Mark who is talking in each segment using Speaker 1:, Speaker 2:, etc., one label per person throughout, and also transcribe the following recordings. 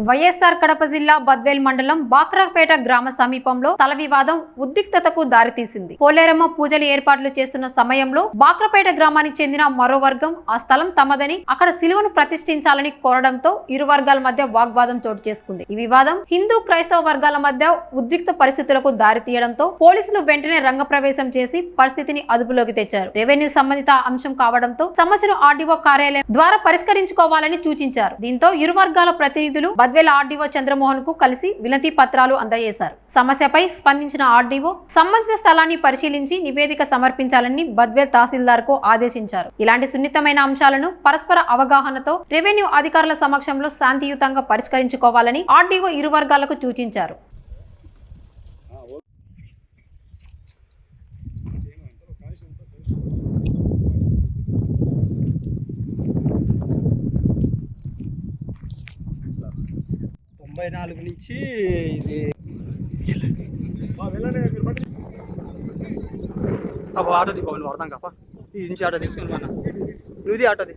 Speaker 1: వైఎస్ఆర్ కడప జిల్లా బద్వేల్ మండలం బాక్రాపేట గ్రామ సమీపంలో స్థల వివాదం ఉద్రిక్తతకు దారితీసింది. పోలేరమ్మ పూజలు ఏర్పాట్లు చేస్తున్న సమయంలో బాక్రాపేట గ్రామానికి చెందిన మరో వర్గం ఆ స్థలం తమదని, అక్కడ శిలువను ప్రతిష్ఠించాలని కోరడంతో ఇరు వర్గాల మధ్య వాగ్వాదం చోటు చేసుకుంది. ఈ వివాదం హిందూ క్రైస్తవ వర్గాల మధ్య ఉద్రిక్త పరిస్థితులకు దారితీయడంతో పోలీసులు వెంటనే రంగప్రవేశం చేసి పరిస్థితిని అదుపులోకి తెచ్చారు. రెవెన్యూ సంబంధిత అంశం కావడంతో సమస్యను ఆర్డీఓ కార్యాలయం ద్వారా పరిష్కరించుకోవాలని సూచించారు. దీంతో ఇరు వర్గాల ప్రతినిధులు బద్వేల్ ఆర్డీఓ చంద్రమోహన్ కు కలిసి వినతి పత్రాలు అందజేశారు. సమస్యపై స్పందించిన ఆర్డీఓ సంబంధిత స్థలాన్ని పరిశీలించి నివేదిక సమర్పించాలని బద్వేల్ తహసీల్దార్ కు ఆదేశించారు. ఇలాంటి సున్నితమైన అంశాలను పరస్పర అవగాహనతో రెవెన్యూ అధికారుల సమక్షంలో శాంతియుతంగా పరిష్కరించుకోవాలని ఆర్డీఓ ఇరు వర్గాలకు సూచించారు.
Speaker 2: నుంచి ఇది ఆటో దిపో నువ్వు అర్థం కాపా ఇది నుంచి ఆటో తీసుకుని మన నువ్వుది ఆటోది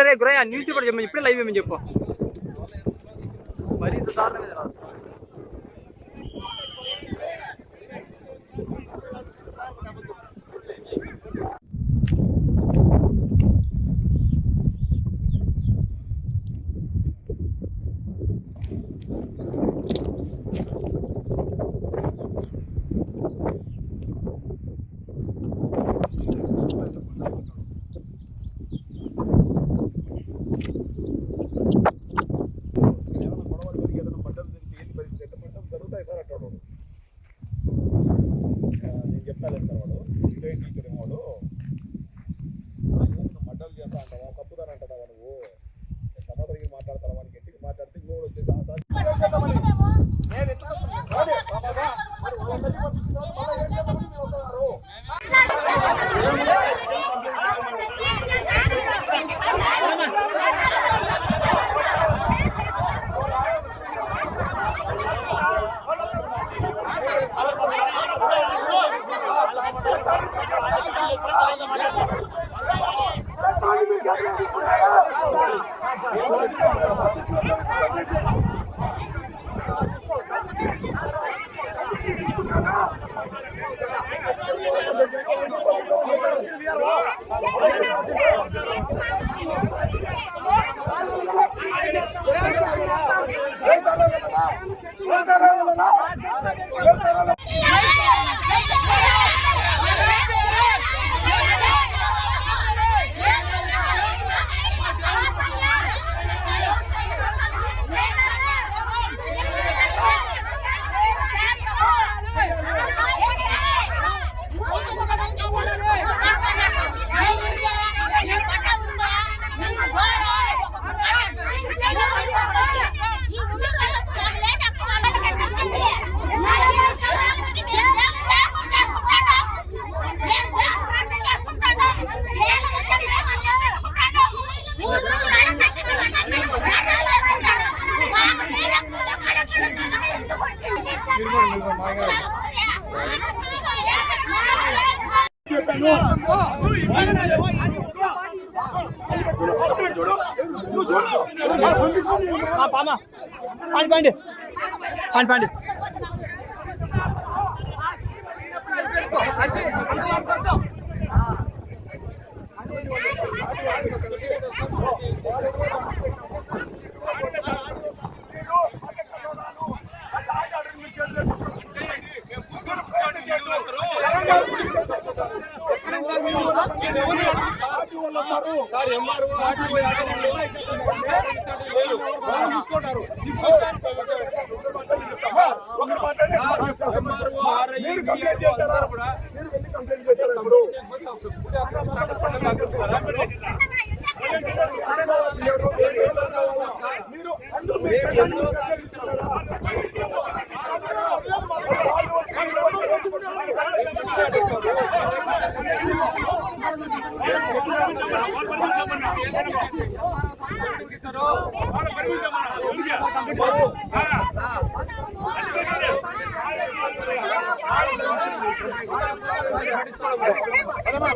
Speaker 2: రే గురయ్య న్యూస్ పేపర్ చెప్పి ఇప్పుడే లైవ్ ఏమని చెప్పు మరి ఇంత దారుణం మీద రాదు. మడ్డలు చేస్తా అంటావా తప్పుదని అంటావా నువ్వు సమాధానం మాట్లాడతావా అని గట్టిగా మాట్లాడితే ఇంకో వచ్చేసి पानी
Speaker 3: Gracias. అదమ్మా